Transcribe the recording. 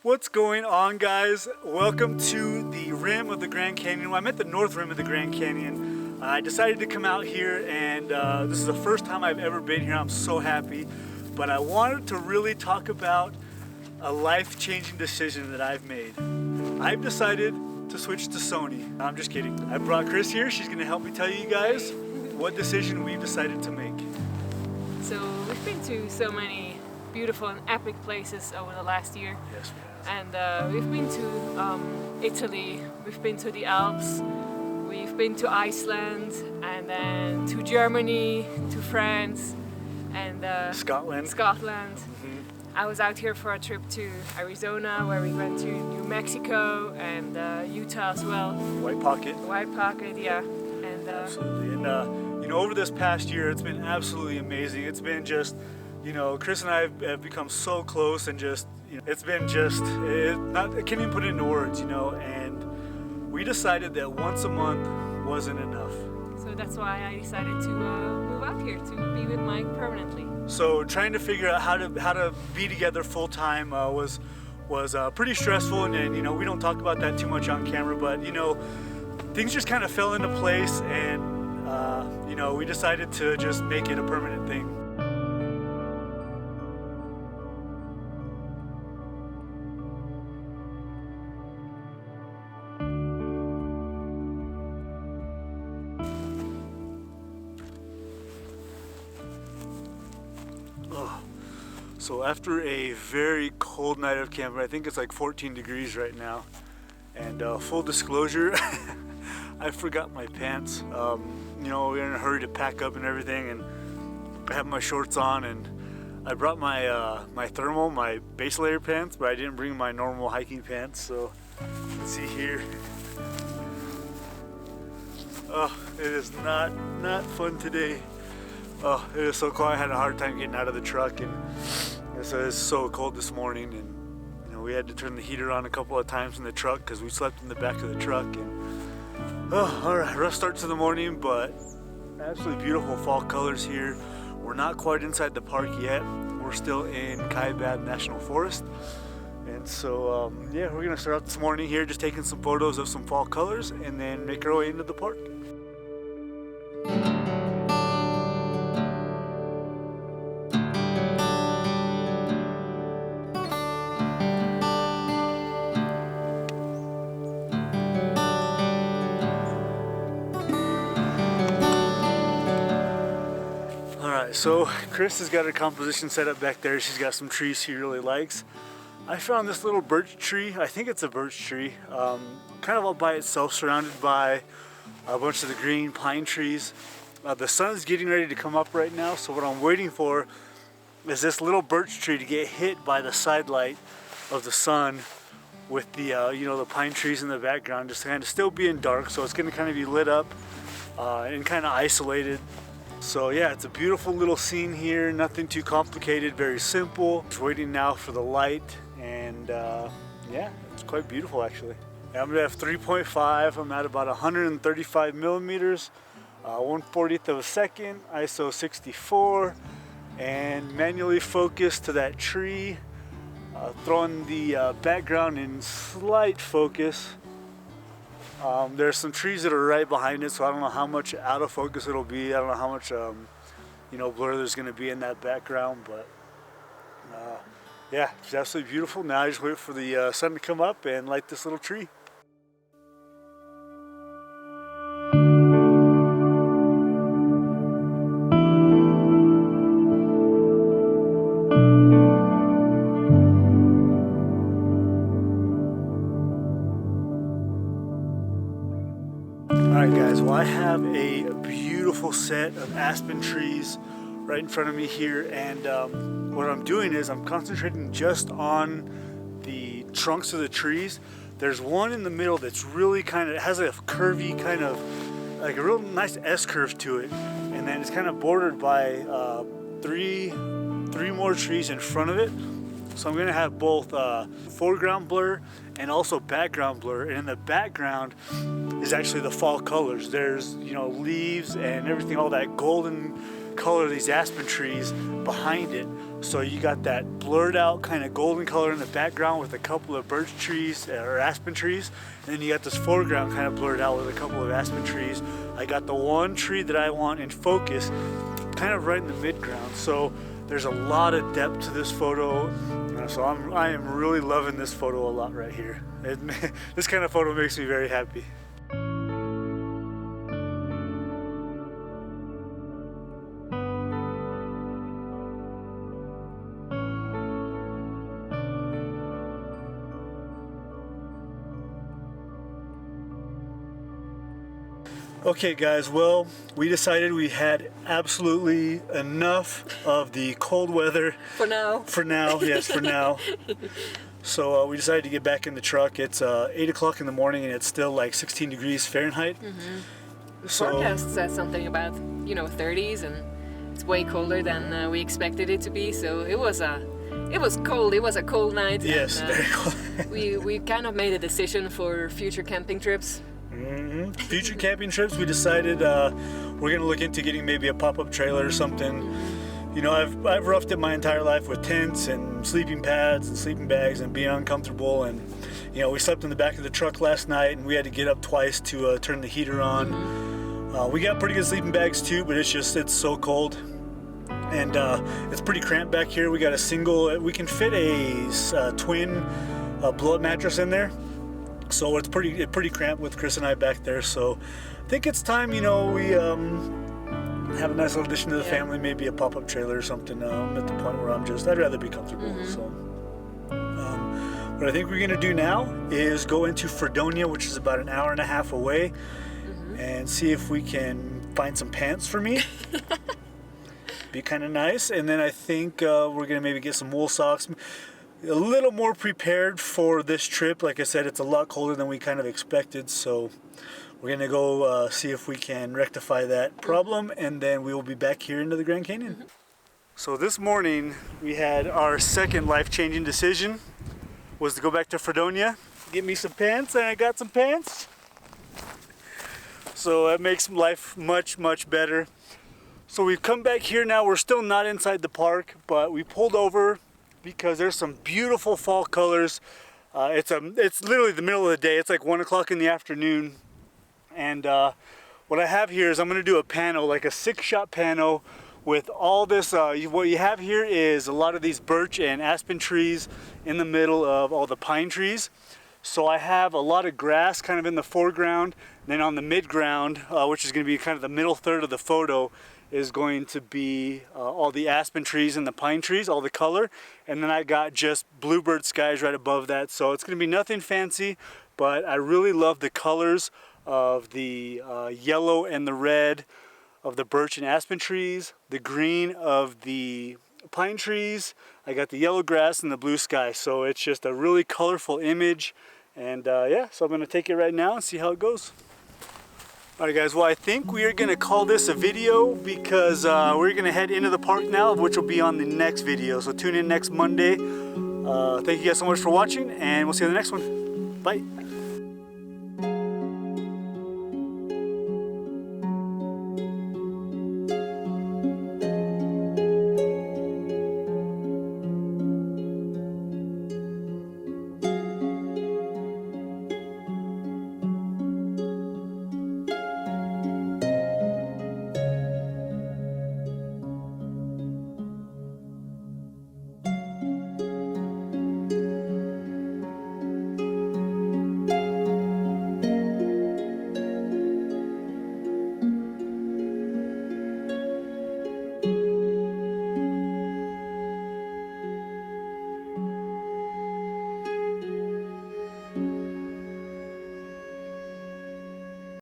What's going on, guys? Welcome to the rim of the Grand Canyon. Well, I'm at the north rim of the Grand Canyon. I decided to come out here and this is the first time I've ever been here. I'm so happy. But I wanted to really talk about a life-changing decision that I've made. I've decided to switch to Sony. I'm just kidding. I brought Chris here. She's going to help me tell you guys what decision we've decided to make. So we've been to so many beautiful and epic places over the last year. Yes, we have. And we've been to Italy, we've been to the Alps, we've been to Iceland, and then to Germany, to France, and Scotland. I was out here for a trip to Arizona, where we went to New Mexico and Utah as well. White Pocket, yeah. And absolutely. And over this past year, it's been absolutely amazing. It's been just, Chris and I have become so close, and just, it's been just, I can't even put it into words, and we decided that once a month wasn't enough. So that's why I decided to move out here to be with Mike permanently. So trying to figure out how to be together full time was pretty stressful, and we don't talk about that too much on camera, but things just kind of fell into place, and we decided to just make it a permanent thing. So after a very cold night of camping, I think it's like 14 degrees right now, and full disclosure, I forgot my pants. We were in a hurry to pack up and everything, and I have my shorts on, and I brought my my thermal, my base layer pants, but I didn't bring my normal hiking pants. So let's see here. Oh, it is not fun today. Oh, it is so cold. I had a hard time getting out of the truck, and it's so cold this morning, and we had to turn the heater on a couple of times in the truck because we slept in the back of the truck. And all right, rough start to the morning, but absolutely beautiful fall colors here. We're not quite inside the park yet. We're still in Kaibab National Forest, and so yeah, we're gonna start out this morning here, just taking some photos of some fall colors, and then make our way into the park. So Chris has got her composition set up back there. She's got some trees she really likes. I found this little birch tree. I think it's a birch tree, kind of all by itself, surrounded by a bunch of the green pine trees. The sun's getting ready to come up right now, so what I'm waiting for is this little birch tree to get hit by the side light of the sun with the the pine trees in the background, just kind of still being dark, so it's going to kind of be lit up and kind of isolated. So yeah, it's a beautiful little scene here, nothing too complicated, very simple. Just waiting now for the light, and yeah, it's quite beautiful actually. I'm gonna have 3.5, I'm at about 135 millimeters, 1/40th of a second, ISO 64, and manually focused to that tree, throwing the background in slight focus. There's some trees that are right behind it, so I don't know how much out of focus it'll be. I don't know how much blur there's going to be in that background, but yeah, it's absolutely beautiful. Now I just wait for the sun to come up and light this little tree. Alright guys, well I have a beautiful set of aspen trees right in front of me here, and what I'm doing is I'm concentrating just on the trunks of the trees. There's one in the middle that's really has a curvy kind of, like a real nice S-curve to it, and then it's kind of bordered by three more trees in front of it. So I'm going to have both foreground blur and also background blur, and in the background is actually the fall colors. There's leaves and everything, all that golden color of these aspen trees behind it. So you got that blurred out kind of golden color in the background with a couple of birch trees or aspen trees. And then you got this foreground kind of blurred out with a couple of aspen trees. I got the one tree that I want in focus kind of right in the midground. So there's a lot of depth to this photo. So I am really loving this photo a lot right here. This kind of photo makes me very happy. Okay guys, well, we decided we had absolutely enough of the cold weather. For now. For now, yes, for now. So we decided to get back in the truck. It's 8 o'clock in the morning and it's still like 16 degrees Fahrenheit. The forecast says something about, 30s, and it's way colder than we expected it to be. So it was cold. It was a cold night. Yes, and, very cold. we kind of made a decision for future camping trips. Future camping trips, we decided we're gonna look into getting maybe a pop-up trailer or something. I've roughed it my entire life with tents and sleeping pads and sleeping bags and being uncomfortable, and we slept in the back of the truck last night and we had to get up twice to turn the heater on. We got pretty good sleeping bags too, but it's so cold and it's pretty cramped back here. We got we can fit a twin blow-up mattress in there. So it's pretty cramped with Chris and I back there. So I think it's time, we have a nice little addition to the family, maybe a pop-up trailer or something. I'm at the point where I'd rather be comfortable. So what I think we're gonna do now is go into Fredonia, which is about an hour and a half away, and see if we can find some pants for me. Be kind of nice. And then I think we're gonna maybe get some wool socks. A little more prepared for this trip. Like I said, it's a lot colder than we kind of expected, so we're gonna go see if we can rectify that problem, and then we will be back here into the Grand Canyon. So this morning we had our second life-changing decision, was to go back to Fredonia, get me some pants, and I got some pants. So that makes life much, much better. So we've come back here now. We're still not inside the park, but we pulled over because there's some beautiful fall colors. It's literally the middle of the day. It's like 1 o'clock in the afternoon. And what I have here is I'm gonna do a panel, like a 6-shot panel with all this. What you have here is a lot of these birch and aspen trees in the middle of all the pine trees. So I have a lot of grass kind of in the foreground. Then on the midground, which is gonna be kind of the middle third of the photo, is going to be all the aspen trees and the pine trees, all the color. And then I got just bluebird skies right above that. So it's gonna be nothing fancy, but I really love the colors of the yellow and the red of the birch and aspen trees, the green of the pine trees. I got the yellow grass and the blue sky. So it's just a really colorful image. And yeah, so I'm gonna take it right now and see how it goes. Alright guys, well I think we are going to call this a video because we're going to head into the park now, which will be on the next video. So tune in next Monday. Thank you guys so much for watching, and we'll see you in the next one. Bye.